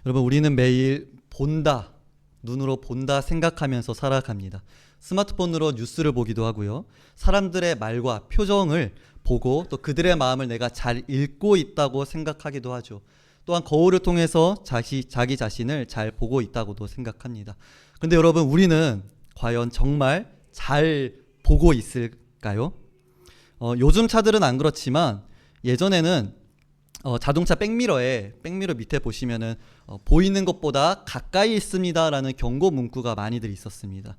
여러분, 우리는 매일 본다, 눈으로 본다 생각하면서 살아갑니다. 스마트폰으로 뉴스를 보기도 하고요. 사람들의 말과 표정을 보고 또 그들의 마음을 내가 잘 읽고 있다고 생각하기도 하죠. 또한 거울을 통해서 자기 자신을 잘 보고 있다고도 생각합니다. 그런데 여러분, 우리는 과연 정말 잘 보고 있을까요? 요즘 차들은 안 그렇지만 예전에는 자동차 백미러 밑에 보시면은 보이는 것보다 가까이 있습니다라는 경고 문구가 많이들 있었습니다.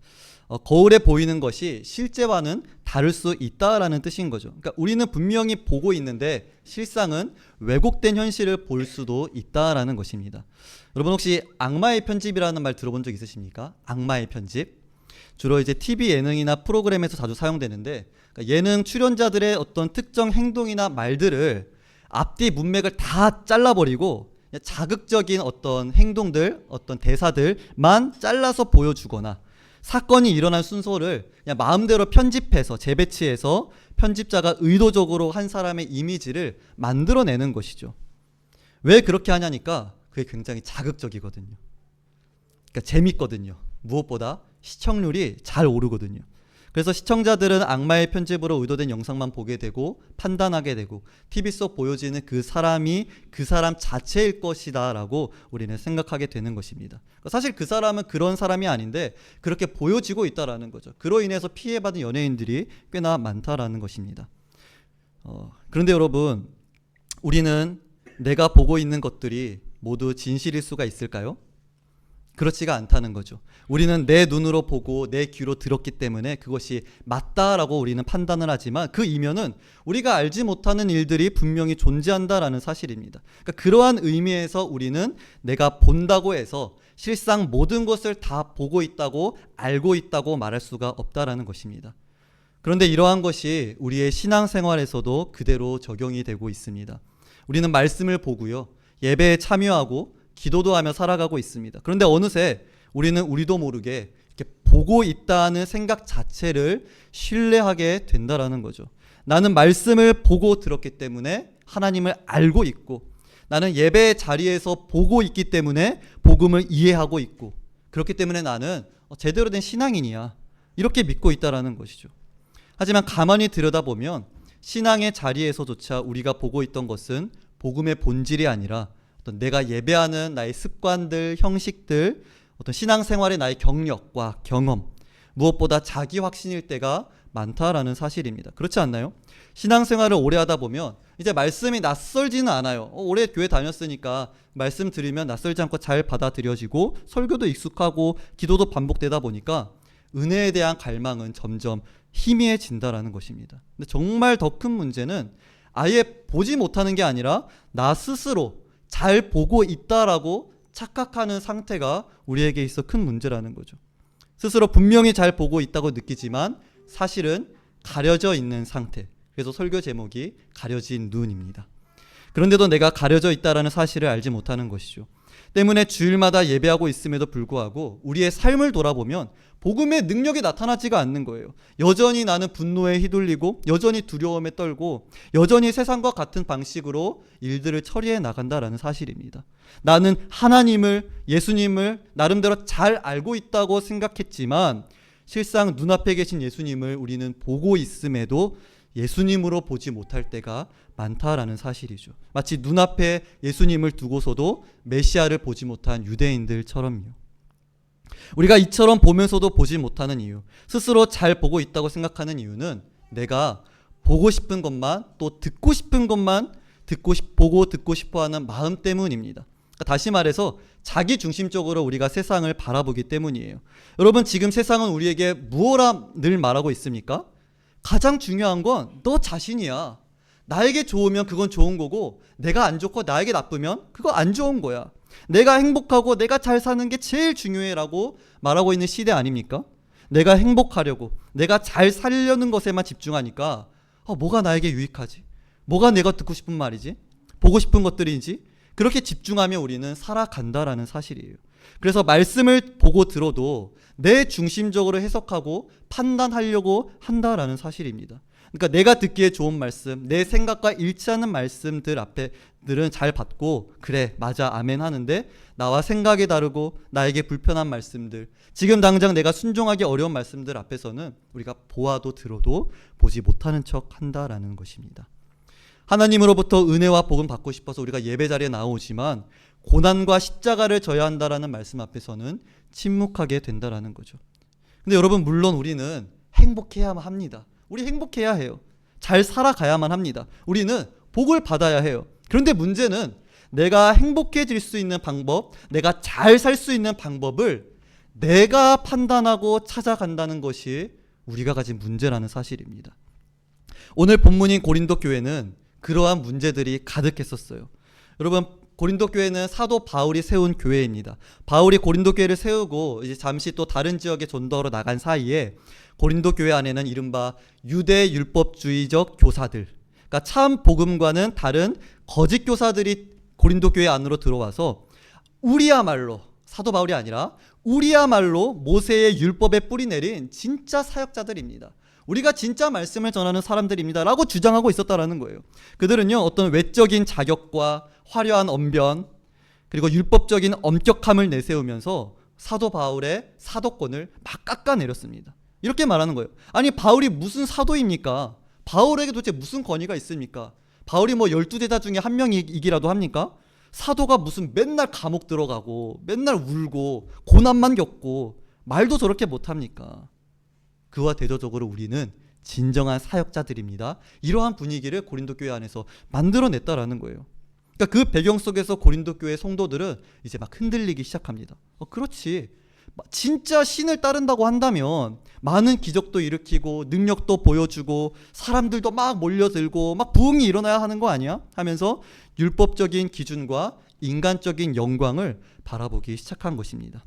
거울에 보이는 것이 실제와는 다를 수 있다라는 뜻인 거죠. 그러니까 우리는 분명히 보고 있는데 실상은 왜곡된 현실을 볼 수도 있다라는 것입니다. 여러분, 혹시 악마의 편집이라는 말 들어본 적 있으십니까? 악마의 편집. 주로 이제 TV 예능이나 프로그램에서 자주 사용되는데, 그러니까 예능 출연자들의 어떤 특정 행동이나 말들을 앞뒤 문맥을 다 잘라버리고 자극적인 어떤 행동들, 어떤 대사들만 잘라서 보여주거나 사건이 일어난 순서를 그냥 마음대로 편집해서 재배치해서 편집자가 의도적으로 한 사람의 이미지를 만들어내는 것이죠. 왜 그렇게 하냐니까 그게 굉장히 자극적이거든요. 그러니까 재밌거든요. 무엇보다 시청률이 잘 오르거든요. 그래서 시청자들은 악마의 편집으로 의도된 영상만 보게 되고 판단하게 되고 TV 속 보여지는 그 사람이 그 사람 자체일 것이다 라고 우리는 생각하게 되는 것입니다. 사실 그 사람은 그런 사람이 아닌데 그렇게 보여지고 있다라는 거죠. 그로 인해서 피해받은 연예인들이 꽤나 많다라는 것입니다. 그런데 여러분, 우리는 내가 보고 있는 것들이 모두 진실일 수가 있을까요? 그렇지가 않다는 거죠. 우리는 내 눈으로 보고 내 귀로 들었기 때문에 그것이 맞다라고 우리는 판단을 하지만 그 이면은 우리가 알지 못하는 일들이 분명히 존재한다라는 사실입니다. 그러니까 그러한 의미에서 우리는 내가 본다고 해서 실상 모든 것을 다 보고 있다고 알고 있다고 말할 수가 없다라는 것입니다. 그런데 이러한 것이 우리의 신앙생활에서도 그대로 적용이 되고 있습니다. 우리는 말씀을 보고요, 예배에 참여하고 기도도 하며 살아가고 있습니다. 그런데 어느새 우리는 우리도 모르게 이렇게 보고 있다는 생각 자체를 신뢰하게 된다라는 거죠. 나는 말씀을 보고 들었기 때문에 하나님을 알고 있고, 나는 예배의 자리에서 보고 있기 때문에 복음을 이해하고 있고, 그렇기 때문에 나는 제대로 된 신앙인이야, 이렇게 믿고 있다라는 것이죠. 하지만 가만히 들여다보면 신앙의 자리에서조차 우리가 보고 있던 것은 복음의 본질이 아니라 어떤 내가 예배하는 나의 습관들, 형식들, 어떤 신앙생활의 나의 경력과 경험, 무엇보다 자기 확신일 때가 많다라는 사실입니다. 그렇지 않나요? 신앙생활을 오래 하다 보면 이제 말씀이 낯설지는 않아요. 오래 교회 다녔으니까 말씀 들으면 낯설지 않고 잘 받아들여지고 설교도 익숙하고 기도도 반복되다 보니까 은혜에 대한 갈망은 점점 희미해진다라는 것입니다. 근데 정말 더 큰 문제는 아예 보지 못하는 게 아니라 나 스스로 잘 보고 있다라고 착각하는 상태가 우리에게 있어 큰 문제라는 거죠. 스스로 분명히 잘 보고 있다고 느끼지만 사실은 가려져 있는 상태. 그래서 설교 제목이 가려진 눈입니다. 그런데도 내가 가려져 있다라는 사실을 알지 못하는 것이죠. 때문에 주일마다 예배하고 있음에도 불구하고 우리의 삶을 돌아보면 복음의 능력이 나타나지가 않는 거예요. 여전히 나는 분노에 휘둘리고 여전히 두려움에 떨고 여전히 세상과 같은 방식으로 일들을 처리해 나간다라는 사실입니다. 나는 하나님을, 예수님을 나름대로 잘 알고 있다고 생각했지만 실상 눈앞에 계신 예수님을 우리는 보고 있음에도 예수님으로 보지 못할 때가 많다라는 사실이죠. 마치 눈앞에 예수님을 두고서도 메시아를 보지 못한 유대인들처럼요. 우리가 이처럼 보면서도 보지 못하는 이유, 스스로 잘 보고 있다고 생각하는 이유는 내가 보고 싶은 것만, 또 듣고 싶은 것만 보고 듣고 싶어하는 마음 때문입니다. 그러니까 다시 말해서 자기 중심적으로 우리가 세상을 바라보기 때문이에요. 여러분, 지금 세상은 우리에게 무엇라 늘 말하고 있습니까? 가장 중요한 건 너 자신이야. 나에게 좋으면 그건 좋은 거고 내가 안 좋고 나에게 나쁘면 그거 안 좋은 거야. 내가 행복하고 내가 잘 사는 게 제일 중요해 라고 말하고 있는 시대 아닙니까? 내가 행복하려고 내가 잘 살려는 것에만 집중하니까 뭐가 나에게 유익하지? 뭐가 내가 듣고 싶은 말이지? 보고 싶은 것들인지? 그렇게 집중하며 우리는 살아간다라는 사실이에요. 그래서 말씀을 보고 들어도 내 중심적으로 해석하고 판단하려고 한다라는 사실입니다. 그러니까 내가 듣기에 좋은 말씀, 내 생각과 일치하는 말씀들 앞에들은 잘 받고 그래 맞아 아멘 하는데, 나와 생각이 다르고 나에게 불편한 말씀들, 지금 당장 내가 순종하기 어려운 말씀들 앞에서는 우리가 보아도 들어도 보지 못하는 척 한다라는 것입니다. 하나님으로부터 은혜와 복음 받고 싶어서 우리가 예배 자리에 나오지만 고난과 십자가를 져야 한다라는 말씀 앞에서는 침묵하게 된다라는 거죠. 근데 여러분, 물론 우리는 행복해야만 합니다. 우리 행복해야 해요. 잘 살아가야만 합니다. 우리는 복을 받아야 해요. 그런데 문제는 내가 행복해질 수 있는 방법, 내가 잘 살 수 있는 방법을 내가 판단하고 찾아간다는 것이 우리가 가진 문제라는 사실입니다. 오늘 본문인 고린도 교회는 그러한 문제들이 가득했었어요. 여러분, 고린도 교회는 사도 바울이 세운 교회입니다. 바울이 고린도 교회를 세우고 이제 잠시 또 다른 지역에 전도하러 나간 사이에 고린도 교회 안에는 이른바 유대 율법주의적 교사들, 그러니까 참 복음과는 다른 거짓 교사들이 고린도 교회 안으로 들어와서 우리야말로, 사도 바울이 아니라 우리야말로 모세의 율법에 뿌리 내린 진짜 사역자들입니다. 우리가 진짜 말씀을 전하는 사람들입니다 라고 주장하고 있었다라는 거예요. 그들은요, 어떤 외적인 자격과 화려한 언변, 그리고 율법적인 엄격함을 내세우면서 사도 바울의 사도권을 막 깎아내렸습니다. 이렇게 말하는 거예요. 아니, 바울이 무슨 사도입니까? 바울에게 도대체 무슨 권위가 있습니까? 바울이 뭐 12제자 중에 한 명이기라도 합니까? 사도가 무슨 맨날 감옥 들어가고 맨날 울고 고난만 겪고 말도 저렇게 못합니까? 그와 대조적으로 우리는 진정한 사역자들입니다. 이러한 분위기를 고린도 교회 안에서 만들어냈다라는 거예요. 그러니까 그 배경 속에서 고린도 교회 성도들은 이제 막 흔들리기 시작합니다. 그렇지. 진짜 신을 따른다고 한다면 많은 기적도 일으키고 능력도 보여주고 사람들도 막 몰려들고 막 부흥이 일어나야 하는 거 아니야? 하면서 율법적인 기준과 인간적인 영광을 바라보기 시작한 것입니다.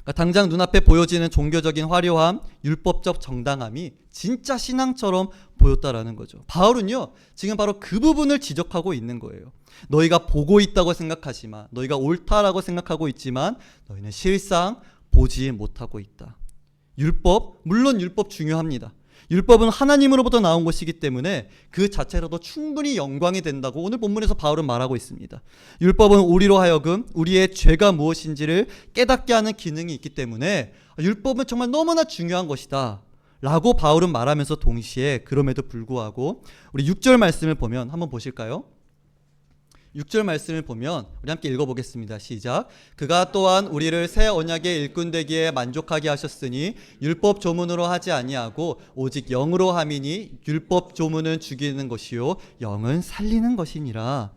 그러니까 당장 눈앞에 보여지는 종교적인 화려함, 율법적 정당함이 진짜 신앙처럼 보였다라는 거죠. 바울은요, 지금 바로 그 부분을 지적하고 있는 거예요. 너희가 보고 있다고 생각하지만, 너희가 옳다라고 생각하고 있지만 너희는 실상 보지 못하고 있다. 율법, 물론 율법 중요합니다. 율법은 하나님으로부터 나온 것이기 때문에 그 자체로도 충분히 영광이 된다고 오늘 본문에서 바울은 말하고 있습니다. 율법은 우리로 하여금 우리의 죄가 무엇인지를 깨닫게 하는 기능이 있기 때문에 율법은 정말 너무나 중요한 것이다 라고 바울은 말하면서 동시에 그럼에도 불구하고 우리 6절 말씀을 보면 한번 보실까요? 6절 말씀을 보면 우리 함께 읽어보겠습니다. 시작. 그가 또한 우리를 새 언약의 일꾼 되기에 만족하게 하셨으니 율법 조문으로 하지 아니하고 오직 영으로 함이니 율법 조문은 죽이는 것이요 영은 살리는 것이니라.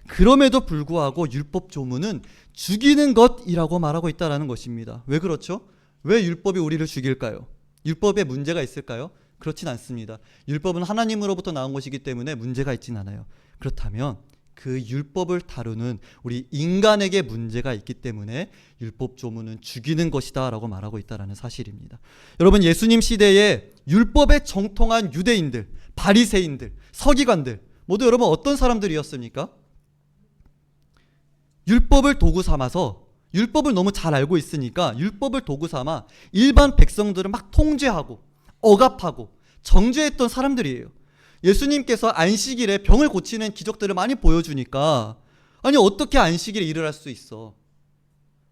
그럼에도 불구하고 율법 조문은 죽이는 것이라고 말하고 있다는 것입니다. 왜 그렇죠? 왜 율법이 우리를 죽일까요? 율법에 문제가 있을까요? 그렇진 않습니다. 율법은 하나님으로부터 나온 것이기 때문에 문제가 있진 않아요. 그렇다면 그 율법을 다루는 우리 인간에게 문제가 있기 때문에 율법 조문은 죽이는 것이다 라고 말하고 있다는 사실입니다. 여러분, 예수님 시대에 율법에 정통한 유대인들, 바리새인들, 서기관들 모두 여러분 어떤 사람들이었습니까? 율법을 도구 삼아서, 율법을 너무 잘 알고 있으니까 율법을 도구 삼아 일반 백성들을 막 통제하고 억압하고 정죄했던 사람들이에요. 예수님께서 안식일에 병을 고치는 기적들을 많이 보여주니까, 아니 어떻게 안식일에 일을 할 수 있어?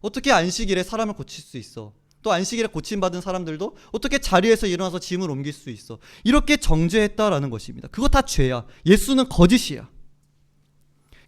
어떻게 안식일에 사람을 고칠 수 있어? 또 안식일에 고침받은 사람들도 어떻게 자리에서 일어나서 짐을 옮길 수 있어? 이렇게 정죄했다라는 것입니다. 그거 다 죄야. 예수는 거짓이야.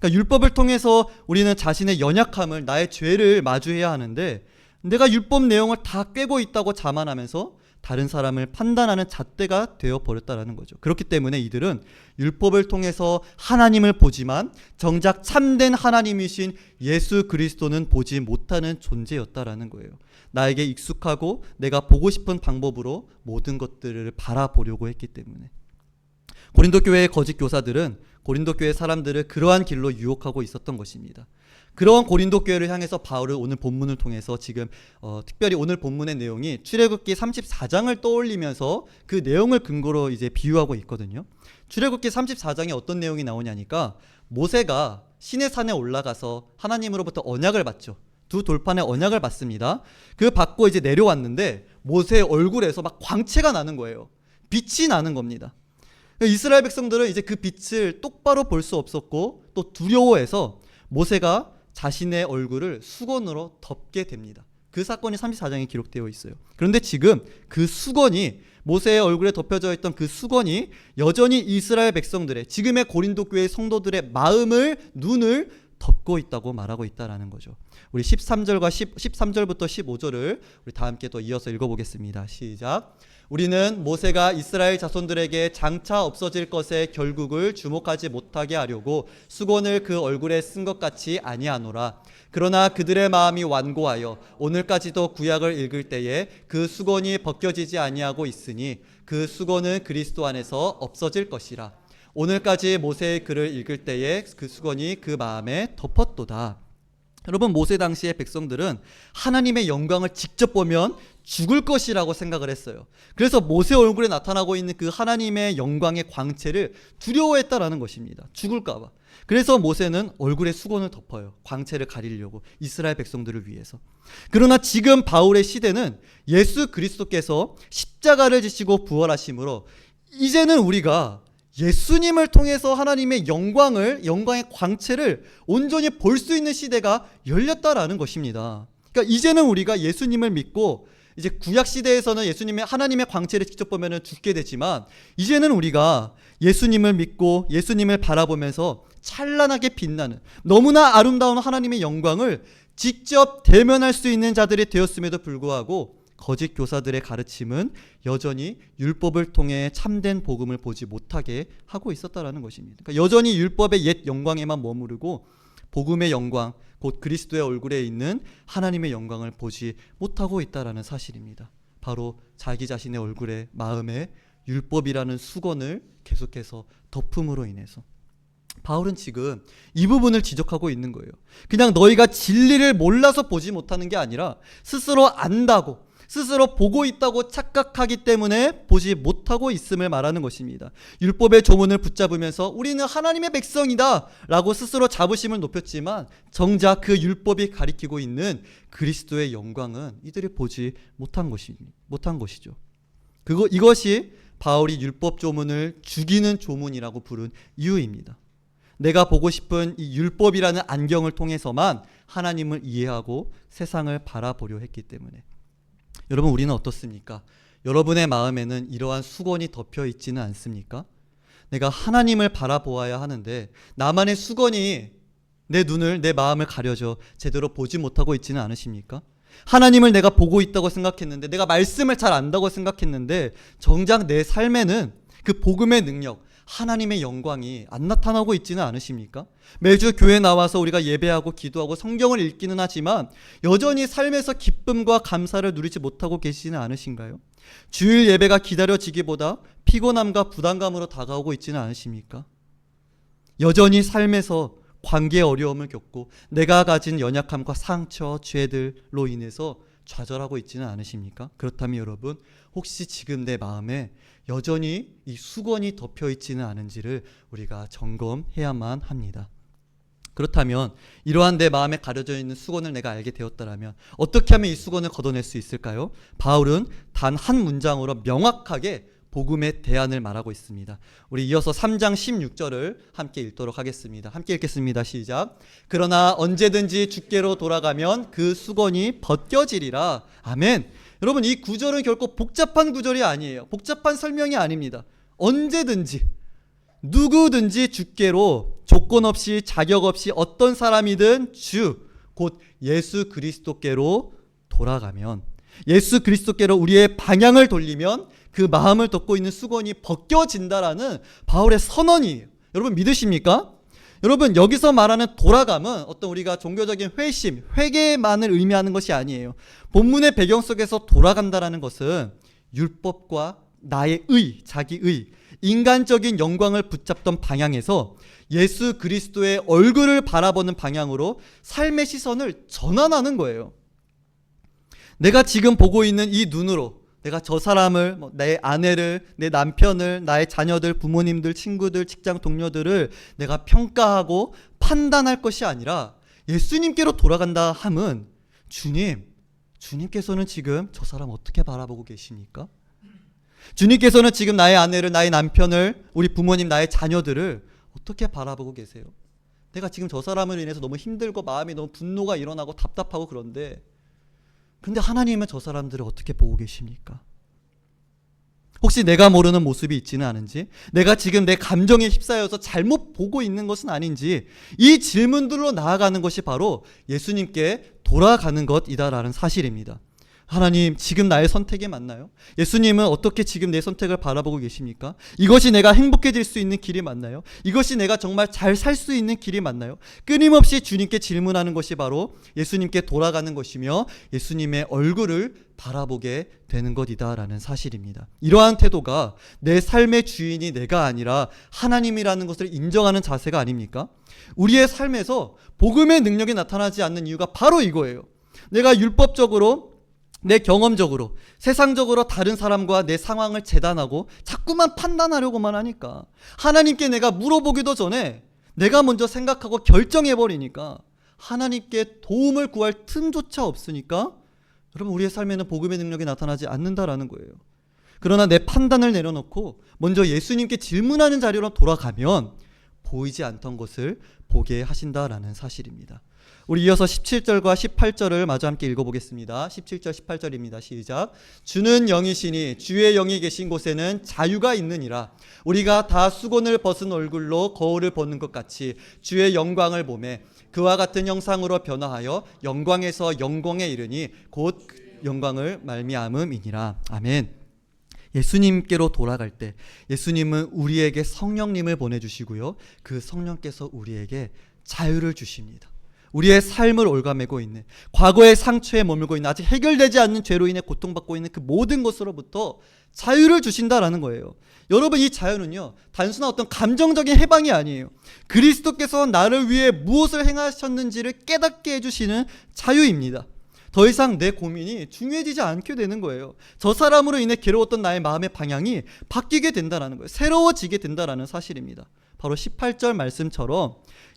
그러니까 율법을 통해서 우리는 자신의 연약함을, 나의 죄를 마주해야 하는데, 내가 율법 내용을 다 꿰고 있다고 자만하면서 다른 사람을 판단하는 잣대가 되어버렸다는 거죠. 그렇기 때문에 이들은 율법을 통해서 하나님을 보지만 정작 참된 하나님이신 예수 그리스도는 보지 못하는 존재였다라는 거예요. 나에게 익숙하고 내가 보고 싶은 방법으로 모든 것들을 바라보려고 했기 때문에. 고린도 교회의 거짓 교사들은 고린도 교회 사람들을 그러한 길로 유혹하고 있었던 것입니다. 그런 고린도 교회를 향해서 바울은 오늘 본문을 통해서 지금 특별히 오늘 본문의 내용이 출애굽기 34장을 떠올리면서 그 내용을 근거로 이제 비유하고 있거든요. 출애굽기 34장에 어떤 내용이 나오냐니까, 모세가 시내산에 올라가서 하나님으로부터 언약을 받죠. 두 돌판의 언약을 받습니다. 그 받고 이제 내려왔는데 모세의 얼굴에서 막 광채가 나는 거예요. 빛이 나는 겁니다. 이스라엘 백성들은 이제 그 빛을 똑바로 볼 수 없었고 또 두려워해서 모세가 자신의 얼굴을 수건으로 덮게 됩니다. 그 사건이 34장에 기록되어 있어요. 그런데 지금 그 수건이, 모세의 얼굴에 덮여져 있던 그 수건이 여전히 이스라엘 백성들의, 지금의 고린도 교회 성도들의 마음을, 눈을 덮고 있다고 말하고 있다라는 거죠. 우리 13절부터 15절을 우리 다 함께 또 이어서 읽어보겠습니다. 시작. 우리는 모세가 이스라엘 자손들에게 장차 없어질 것의 결국을 주목하지 못하게 하려고 수건을 그 얼굴에 쓴 것 같이 아니하노라. 그러나 그들의 마음이 완고하여 오늘까지도 구약을 읽을 때에 그 수건이 벗겨지지 아니하고 있으니 그 수건은 그리스도 안에서 없어질 것이라. 오늘까지 모세의 글을 읽을 때에 그 수건이 그 마음에 덮었도다. 여러분, 모세 당시의 백성들은 하나님의 영광을 직접 보면 죽을 것이라고 생각을 했어요. 그래서 모세 얼굴에 나타나고 있는 그 하나님의 영광의 광채를 두려워했다라는 것입니다. 죽을까 봐. 그래서 모세는 얼굴에 수건을 덮어요. 광채를 가리려고, 이스라엘 백성들을 위해서. 그러나 지금 바울의 시대는 예수 그리스도께서 십자가를 지시고 부활하심으로 이제는 우리가 예수님을 통해서 하나님의 영광의 광채를 온전히 볼 수 있는 시대가 열렸다라는 것입니다. 그러니까 이제는 우리가 예수님을 믿고, 이제 구약 시대에서는 하나님의 광채를 직접 보면 죽게 되지만, 이제는 우리가 예수님을 믿고 예수님을 바라보면서 찬란하게 빛나는, 너무나 아름다운 하나님의 영광을 직접 대면할 수 있는 자들이 되었음에도 불구하고 거짓 교사들의 가르침은 여전히 율법을 통해 참된 복음을 보지 못하게 하고 있었다라는 것입니다. 그러니까 여전히 율법의 옛 영광에만 머무르고 복음의 영광, 곧 그리스도의 얼굴에 있는 하나님의 영광을 보지 못하고 있다라는 사실입니다. 바로 자기 자신의 얼굴에, 마음에 율법이라는 수건을 계속해서 덮음으로 인해서. 바울은 지금 이 부분을 지적하고 있는 거예요. 그냥 너희가 진리를 몰라서 보지 못하는 게 아니라 스스로 안다고, 스스로 보고 있다고 착각하기 때문에 보지 못하고 있음을 말하는 것입니다. 율법의 조문을 붙잡으면서 우리는 하나님의 백성이다 라고 스스로 자부심을 높였지만, 정작 그 율법이 가리키고 있는 그리스도의 영광은 이들이 보지 못한 것이죠. 이것이 바울이 율법 조문을 죽이는 조문이라고 부른 이유입니다. 내가 보고 싶은 이 율법이라는 안경을 통해서만 하나님을 이해하고 세상을 바라보려 했기 때문에. 여러분, 우리는 어떻습니까? 여러분의 마음에는 이러한 수건이 덮여 있지는 않습니까? 내가 하나님을 바라보아야 하는데 나만의 수건이 내 눈을, 내 마음을 가려줘 제대로 보지 못하고 있지는 않으십니까? 하나님을 내가 보고 있다고 생각했는데, 내가 말씀을 잘 안다고 생각했는데 정작 내 삶에는 그 복음의 능력, 하나님의 영광이 안 나타나고 있지는 않으십니까? 매주 교회 나와서 우리가 예배하고 기도하고 성경을 읽기는 하지만 여전히 삶에서 기쁨과 감사를 누리지 못하고 계시지는 않으신가요? 주일 예배가 기다려지기보다 피곤함과 부담감으로 다가오고 있지는 않으십니까? 여전히 삶에서 관계의 어려움을 겪고 내가 가진 연약함과 상처, 죄들로 인해서 좌절하고 있지는 않으십니까? 그렇다면 여러분, 혹시 지금 내 마음에 여전히 이 수건이 덮여 있지는 않은지를 우리가 점검해야만 합니다. 그렇다면 이러한 내 마음에 가려져 있는 수건을 내가 알게 되었다면 어떻게 하면 이 수건을 걷어낼 수 있을까요? 바울은 단 한 문장으로 명확하게 복음의 대안을 말하고 있습니다. 우리 이어서 3장 16절을 함께 읽도록 하겠습니다. 함께 읽겠습니다. 시작. 그러나 언제든지 주께로 돌아가면 그 수건이 벗겨지리라. 아멘. 여러분, 이 구절은 결코 복잡한 구절이 아니에요. 복잡한 설명이 아닙니다. 언제든지, 누구든지 주께로 조건 없이, 자격 없이 어떤 사람이든 주, 곧 예수 그리스도께로 돌아가면, 예수 그리스도께로 우리의 방향을 돌리면 그 마음을 덮고 있는 수건이 벗겨진다라는 바울의 선언이에요. 여러분, 믿으십니까? 여러분, 여기서 말하는 돌아감은 어떤 우리가 종교적인 회심, 회개만을 의미하는 것이 아니에요. 본문의 배경 속에서 돌아간다라는 것은 율법과 나의 자기의, 인간적인 영광을 붙잡던 방향에서 예수 그리스도의 얼굴을 바라보는 방향으로 삶의 시선을 전환하는 거예요. 내가 지금 보고 있는 이 눈으로 내가 저 사람을, 내 아내를, 내 남편을, 나의 자녀들, 부모님들, 친구들, 직장 동료들을 내가 평가하고 판단할 것이 아니라 예수님께로 돌아간다 함은, 주님께서는 지금 저 사람 어떻게 바라보고 계십니까? 주님께서는 지금 나의 아내를, 나의 남편을, 우리 부모님, 나의 자녀들을 어떻게 바라보고 계세요? 내가 지금 저 사람으로 인해서 너무 힘들고 마음이 너무 분노가 일어나고 답답하고 그런데 하나님은 저 사람들을 어떻게 보고 계십니까? 혹시 내가 모르는 모습이 있지는 않은지, 내가 지금 내 감정에 휩싸여서 잘못 보고 있는 것은 아닌지, 이 질문들로 나아가는 것이 바로 예수님께 돌아가는 것이다라는 사실입니다. 하나님, 지금 나의 선택이 맞나요? 예수님은 어떻게 지금 내 선택을 바라보고 계십니까? 이것이 내가 행복해질 수 있는 길이 맞나요? 이것이 내가 정말 잘 살 수 있는 길이 맞나요? 끊임없이 주님께 질문하는 것이 바로 예수님께 돌아가는 것이며 예수님의 얼굴을 바라보게 되는 것이다라는 사실입니다. 이러한 태도가 내 삶의 주인이 내가 아니라 하나님이라는 것을 인정하는 자세가 아닙니까? 우리의 삶에서 복음의 능력이 나타나지 않는 이유가 바로 이거예요. 내가 율법적으로, 내 경험적으로, 세상적으로 다른 사람과 내 상황을 재단하고 자꾸만 판단하려고만 하니까, 하나님께 내가 물어보기도 전에 내가 먼저 생각하고 결정해버리니까 하나님께 도움을 구할 틈조차 없으니까 여러분, 우리의 삶에는 복음의 능력이 나타나지 않는다라는 거예요. 그러나 내 판단을 내려놓고 먼저 예수님께 질문하는 자리로 돌아가면 보이지 않던 것을 보게 하신다라는 사실입니다. 우리 이어서 17절과 18절을 마저 함께 읽어보겠습니다. 17절 18절입니다. 시작. 주는 영이시니 주의 영이 계신 곳에는 자유가 있느니라. 우리가 다 수건을 벗은 얼굴로 거울을 보는 것 같이 주의 영광을 보매 그와 같은 형상으로 변화하여 영광에서 영광에 이르니 곧 영광을 말미암음이니라. 아멘. 예수님께로 돌아갈 때 예수님은 우리에게 성령님을 보내주시고요, 그 성령께서 우리에게 자유를 주십니다. 우리의 삶을 올가매고 있는, 과거의 상처에 머물고 있는, 아직 해결되지 않는 죄로 인해 고통받고 있는 그 모든 것으로부터 자유를 주신다라는 거예요. 여러분, 이 자유는요, 단순한 어떤 감정적인 해방이 아니에요. 그리스도께서 나를 위해 무엇을 행하셨는지를 깨닫게 해주시는 자유입니다. 더 이상 내 고민이 중요해지지 않게 되는 거예요. 저 사람으로 인해 괴로웠던 나의 마음의 방향이 바뀌게 된다는 거예요. 새로워지게 된다는 사실입니다. 바로 18절 말씀처럼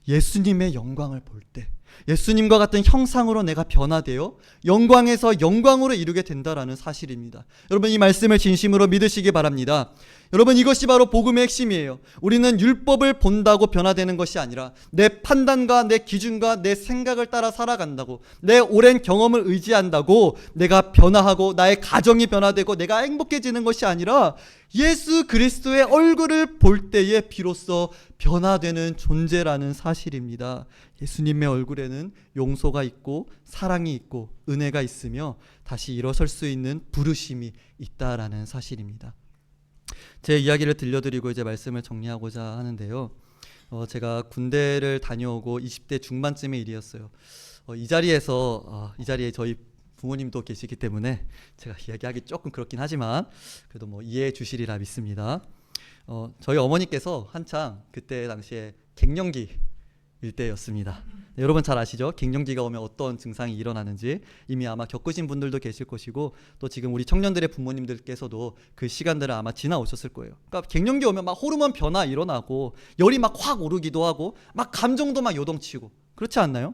예수님의 영광을 볼 때, 예수님과 같은 형상으로 내가 변화되어 영광에서 영광으로 이루게 된다라는 사실입니다. 여러분, 이 말씀을 진심으로 믿으시기 바랍니다. 여러분, 이것이 바로 복음의 핵심이에요. 우리는 율법을 본다고 변화되는 것이 아니라 내 판단과 내 기준과 내 생각을 따라 살아간다고, 내 오랜 경험을 의지한다고 내가 변화하고 나의 가정이 변화되고 내가 행복해지는 것이 아니라 예수 그리스도의 얼굴을 볼 때에 비로소 변화되는 존재라는 사실입니다. 예수님의 얼굴에는 용서가 있고 사랑이 있고 은혜가 있으며 다시 일어설 수 있는 부르심이 있다라는 사실입니다. 제 이야기를 들려드리고 이제 말씀을 정리하고자 하는데요. 제가 군대를 다녀오고 20대 중반쯤의 일이었어요. 이 자리에 저희 부모님도 계시기 때문에 제가 이야기하기 조금 그렇긴 하지만 그래도 뭐 이해해 주시리라 믿습니다. 저희 어머니께서 한창 그때 당시에 갱년기 일때였습니다. 네, 여러분 잘 아시죠? 갱년기가 오면 어떤 증상이 일어나는지 이미 아마 겪으신 분들도 계실 것이고, 또 지금 우리 청년들의 부모님들께서도 그 시간들을 아마 지나오셨을 거예요. 그러니까 갱년기 오면 막 호르몬 변화 일어나고 열이 막 확 오르기도 하고 막 감정도 막 요동치고, 그렇지 않나요?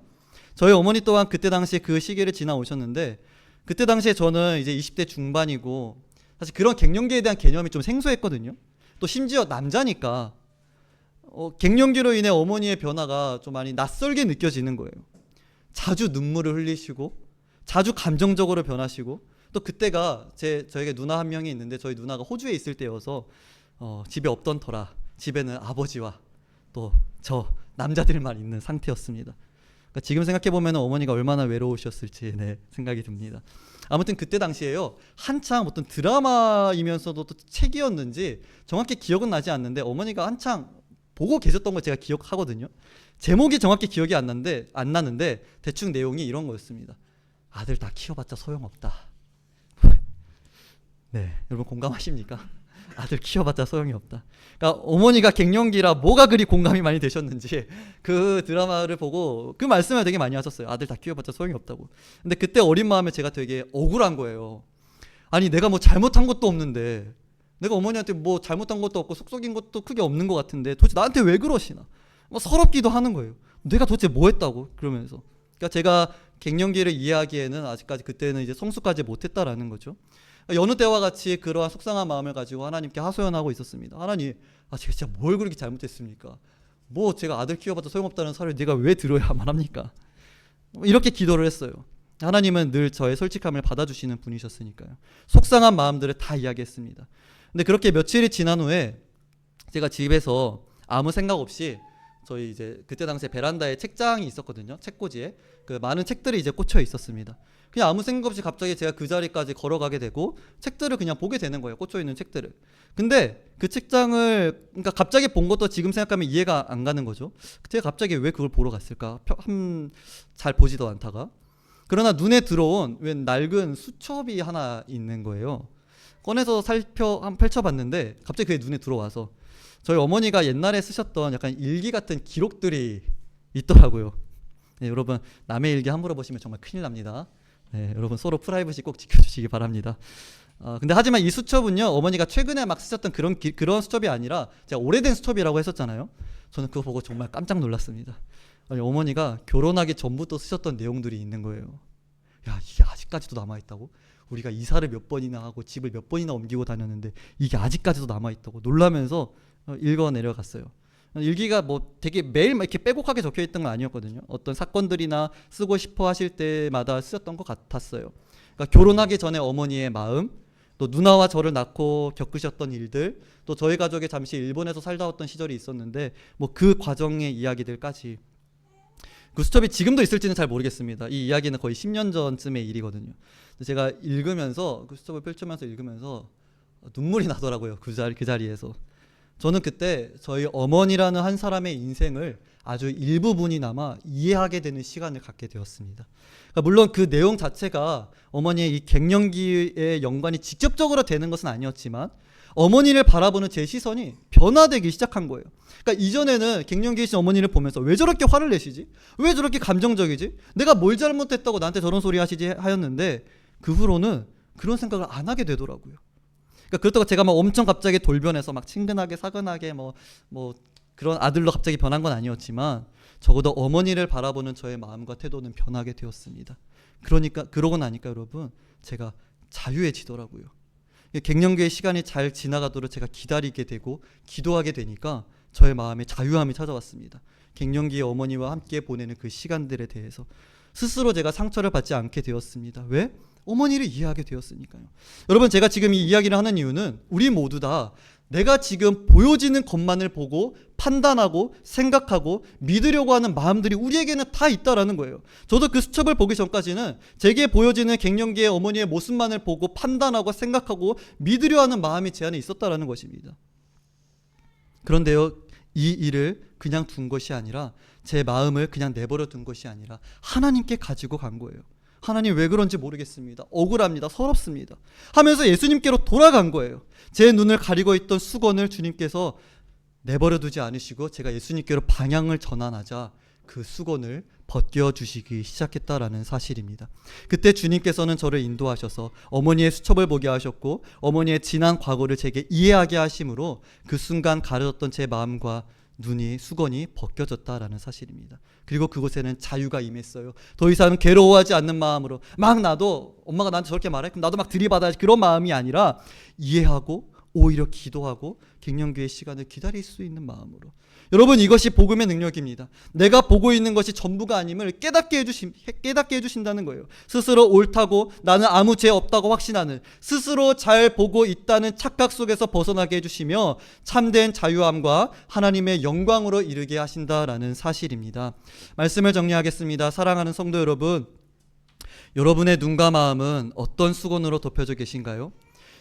저희 어머니 또한 그때 당시에 그 시기를 지나오셨는데, 그때 당시에 저는 이제 20대 중반이고 사실 그런 갱년기에 대한 개념이 좀 생소했거든요. 또 심지어 남자니까 갱년기로 인해 어머니의 변화가 좀 많이 낯설게 느껴지는 거예요. 자주 눈물을 흘리시고 자주 감정적으로 변하시고, 또 그때가 저에게 누나 한 명이 있는데 저희 누나가 호주에 있을 때여서 집에 없던 터라 집에는 아버지와 또 저 남자들만 있는 상태였습니다. 그러니까 지금 생각해보면 어머니가 얼마나 외로우셨을지 생각이 듭니다. 아무튼 그때 당시에요, 한창 어떤 드라마이면서도 또 책이었는지 정확히 기억은 나지 않는데 어머니가 한창 보고 계셨던 걸 제가 기억하거든요. 제목이 정확히 기억이 안 나는데 대충 내용이 이런 거였습니다. 아들 다 키워봤자 소용없다. 네, 여러분 공감하십니까? 아들 키워봤자 소용이 없다. 그러니까 어머니가 갱년기라 뭐가 그리 공감이 많이 되셨는지 그 드라마를 보고 그 말씀을 되게 많이 하셨어요. 아들 다 키워봤자 소용이 없다고. 근데 그때 어린 마음에 제가 되게 억울한 거예요. 아니 내가 뭐 잘못한 것도 없는데, 내가 어머니한테 뭐 잘못한 것도 없고 속속인 것도 크게 없는 것 같은데 도대체 나한테 왜 그러시나, 뭐 서럽기도 하는 거예요. 내가 도대체 뭐 했다고 그러면서. 그러니까 제가 갱년기를 이해하기에는 아직까지 그때는 이제 성숙하지 못했다라는 거죠. 여느 때와 같이 그러한 속상한 마음을 가지고 하나님께 하소연하고 있었습니다. 하나님, 제가 진짜 뭘 그렇게 잘못했습니까? 뭐 제가 아들 키워봐도 소용없다는 소리를 네가 왜 들어야만 합니까? 이렇게 기도를 했어요. 하나님은 늘 저의 솔직함을 받아주시는 분이셨으니까요. 속상한 마음들을 다 이야기했습니다. 근데 그렇게 며칠이 지난 후에 제가 집에서 아무 생각 없이 저희 이제 그때 당시에 베란다에 책장이 있었거든요. 책꽂이에 그 많은 책들이 이제 꽂혀 있었습니다. 그냥 아무 생각 없이 갑자기 제가 그 자리까지 걸어가게 되고 책들을 그냥 보게 되는 거예요. 꽂혀 있는 책들을. 근데 그 책장을 그러니까 갑자기 본 것도 지금 생각하면 이해가 안 가는 거죠. 제가 갑자기 왜 그걸 보러 갔을까? 잘 보지도 않다가. 그러나 눈에 들어온 웬 낡은 수첩이 하나 있는 거예요. 꺼내서 펼쳐봤는데 갑자기 그게 눈에 들어와서 저희 어머니가 옛날에 쓰셨던 약간 일기 같은 기록들이 있더라고요. 네, 여러분 남의 일기 함부로 보시면 정말 큰일 납니다. 네, 여러분 서로 프라이버시 꼭 지켜주시기 바랍니다. 근데 하지만 이 수첩은요, 어머니가 최근에 막 쓰셨던 그런 수첩이 아니라 제가 오래된 수첩이라고 했었잖아요. 저는 그거 보고 정말 깜짝 놀랐습니다. 아니, 어머니가 결혼하기 전부터 쓰셨던 내용들이 있는 거예요. 야, 이게 아직까지도 남아있다고? 우리가 이사를 몇 번이나 하고 집을 몇 번이나 옮기고 다녔는데 이게 아직까지도 남아있다고 놀라면서 읽어 내려갔어요. 일기가 뭐 되게 매일 이렇게 빼곡하게 적혀 있던 건 아니었거든요. 어떤 사건들이나 쓰고 싶어 하실 때마다 쓰였던 것 같았어요. 그러니까 결혼하기 전에 어머니의 마음, 또 누나와 저를 낳고 겪으셨던 일들, 또 저희 가족이 잠시 일본에서 살다 왔던 시절이 있었는데 뭐 그 과정의 이야기들까지. 그 수첩이 지금도 있을지는 잘 모르겠습니다. 이 이야기는 거의 10년 전쯤의 일이거든요. 제가 읽으면서 그 수첩을 펼치면서 읽으면서 눈물이 나더라고요. 그 자리에서. 저는 그때 저희 어머니라는 한 사람의 인생을 아주 일부분이나마 이해하게 되는 시간을 갖게 되었습니다. 그러니까 물론 그 내용 자체가 어머니의 이 갱년기에 연관이 직접적으로 되는 것은 아니었지만 어머니를 바라보는 제 시선이 변화되기 시작한 거예요. 그러니까 이전에는 갱년기이신 어머니를 보면서 왜 저렇게 화를 내시지? 왜 저렇게 감정적이지? 내가 뭘 잘못했다고 나한테 저런 소리 하시지? 하였는데 그 후로는 그런 생각을 안 하게 되더라고요. 그러니까 그렇다고 제가 막 엄청 갑자기 돌변해서 막 친근하게 사근하게 뭐 그런 아들로 갑자기 변한 건 아니었지만 적어도 어머니를 바라보는 저의 마음과 태도는 변하게 되었습니다. 그러고 나니까 여러분 제가 자유해지더라고요. 갱년기의 시간이 잘 지나가도록 제가 기다리게 되고 기도하게 되니까 저의 마음에 자유함이 찾아왔습니다. 갱년기의 어머니와 함께 보내는 그 시간들에 대해서 스스로 제가 상처를 받지 않게 되었습니다. 왜? 어머니를 이해하게 되었으니까요. 여러분 제가 지금 이 이야기를 하는 이유는 우리 모두 다 내가 지금 보여지는 것만을 보고 판단하고 생각하고 믿으려고 하는 마음들이 우리에게는 다 있다라는 거예요. 저도 그 수첩을 보기 전까지는 제게 보여지는 갱년기의 어머니의 모습만을 보고 판단하고 생각하고 믿으려 하는 마음이 제 안에 있었다라는 것입니다. 그런데요, 이 일을 그냥 둔 것이 아니라 제 마음을 그냥 내버려 둔 것이 아니라 하나님께 가지고 간 거예요. 하나님 왜 그런지 모르겠습니다. 억울합니다. 서럽습니다. 하면서 예수님께로 돌아간 거예요. 제 눈을 가리고 있던 수건을 주님께서 내버려 두지 않으시고 제가 예수님께로 방향을 전환하자 그 수건을 벗겨주시기 시작했다라는 사실입니다. 그때 주님께서는 저를 인도하셔서 어머니의 수첩을 보게 하셨고 어머니의 지난 과거를 제게 이해하게 하심으로 그 순간 가려졌던 제 마음과 수건이 벗겨졌다라는 사실입니다. 그리고 그곳에는 자유가 임했어요. 더 이상은 괴로워하지 않는 마음으로 막 나도 엄마가 나한테 저렇게 말해 그럼 나도 막 들이받아야지 그런 마음이 아니라 이해하고 오히려 기도하고 갱년기의 시간을 기다릴 수 있는 마음으로. 여러분 이것이 복음의 능력입니다. 내가 보고 있는 것이 전부가 아님을 깨닫게 해주신다는 거예요. 스스로 옳다고 나는 아무 죄 없다고 확신하는 스스로 잘 보고 있다는 착각 속에서 벗어나게 해주시며 참된 자유함과 하나님의 영광으로 이르게 하신다라는 사실입니다. 말씀을 정리하겠습니다. 사랑하는 성도 여러분, 여러분의 눈과 마음은 어떤 수건으로 덮여져 계신가요?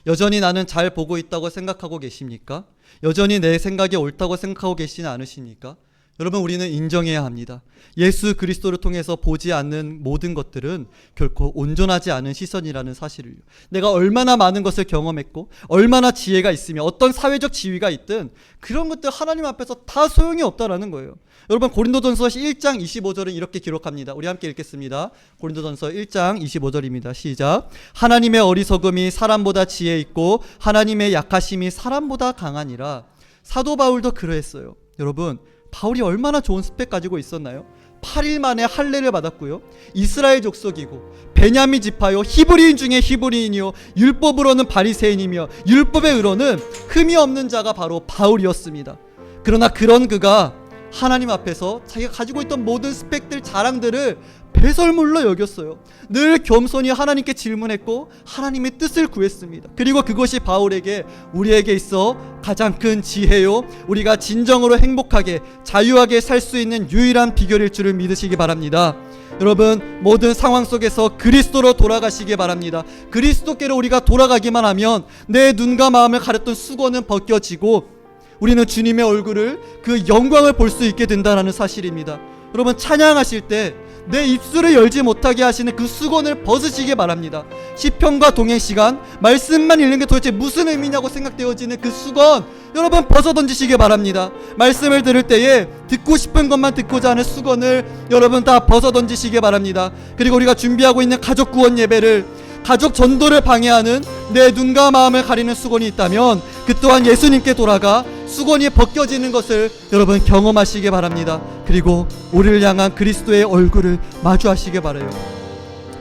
여전히 나는 잘 보고 있다고 생각하고 계십니까? 여전히 내 생각이 옳다고 생각하고 계시지 않으십니까? 여러분 우리는 인정해야 합니다. 예수 그리스도를 통해서 보지 않는 모든 것들은 결코 온전하지 않은 시선이라는 사실을요. 내가 얼마나 많은 것을 경험했고 얼마나 지혜가 있으며 어떤 사회적 지위가 있든 그런 것들 하나님 앞에서 다 소용이 없다라는 거예요. 여러분 고린도전서 1장 25절은 이렇게 기록합니다. 우리 함께 읽겠습니다. 고린도전서 1장 25절입니다. 시작. 하나님의 어리석음이 사람보다 지혜 있고 하나님의 약하심이 사람보다 강하니라. 사도 바울도 그러했어요. 여러분 바울이 얼마나 좋은 스펙 가지고 있었나요? 8일 만에 할례를 받았고요. 이스라엘 족속이고 베냐민 지파요, 히브리인 중에 히브리인이요, 율법으로는 바리새인이며 율법의 의로는 흠이 없는 자가 바로 바울이었습니다. 그러나 그런 그가 하나님 앞에서 자기가 가지고 있던 모든 스펙들, 자랑들을 배설물로 여겼어요. 늘 겸손히 하나님께 질문했고 하나님의 뜻을 구했습니다. 그리고 그것이 바울에게, 우리에게 있어 가장 큰 지혜요, 우리가 진정으로 행복하게 자유하게 살 수 있는 유일한 비결일 줄을 믿으시기 바랍니다. 여러분, 모든 상황 속에서 그리스도로 돌아가시기 바랍니다. 그리스도께로 우리가 돌아가기만 하면 내 눈과 마음을 가렸던 수건은 벗겨지고 우리는 주님의 얼굴을, 그 영광을 볼 수 있게 된다는 사실입니다. 여러분, 찬양하실 때 내 입술을 열지 못하게 하시는 그 수건을 벗으시기 바랍니다. 시편과 동행 시간, 말씀만 읽는 게 도대체 무슨 의미냐고 생각되어지는 그 수건, 여러분 벗어 던지시기 바랍니다. 말씀을 들을 때에 듣고 싶은 것만 듣고자 하는 수건을 여러분 다 벗어 던지시기 바랍니다. 그리고 우리가 준비하고 있는 가족 구원 예배를, 가족 전도를 방해하는 내 눈과 마음을 가리는 수건이 있다면 그 또한 예수님께 돌아가 수건이 벗겨지는 것을 여러분 경험하시기 바랍니다. 그리고 우리를 향한 그리스도의 얼굴을 마주하시기 바라요.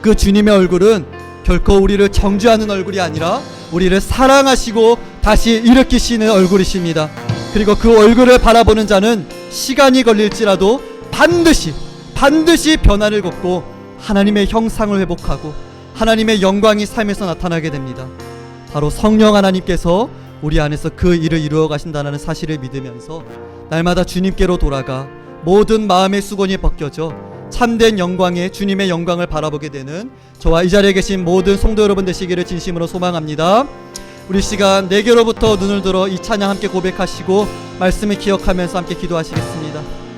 그 주님의 얼굴은 결코 우리를 정죄하는 얼굴이 아니라 우리를 사랑하시고 다시 일으키시는 얼굴이십니다. 그리고 그 얼굴을 바라보는 자는 시간이 걸릴지라도 반드시 변화를 걷고 하나님의 형상을 회복하고 하나님의 영광이 삶에서 나타나게 됩니다. 바로 성령 하나님께서 우리 안에서 그 일을 이루어 가신다는 사실을 믿으면서 날마다 주님께로 돌아가 모든 마음의 수건이 벗겨져 참된 영광의 주님의 영광을 바라보게 되는 저와 이 자리에 계신 모든 성도 여러분 되시기를 진심으로 소망합니다. 우리 시간 내게로부터 눈을 들어 이 찬양 함께 고백하시고 말씀을 기억하면서 함께 기도하시겠습니다.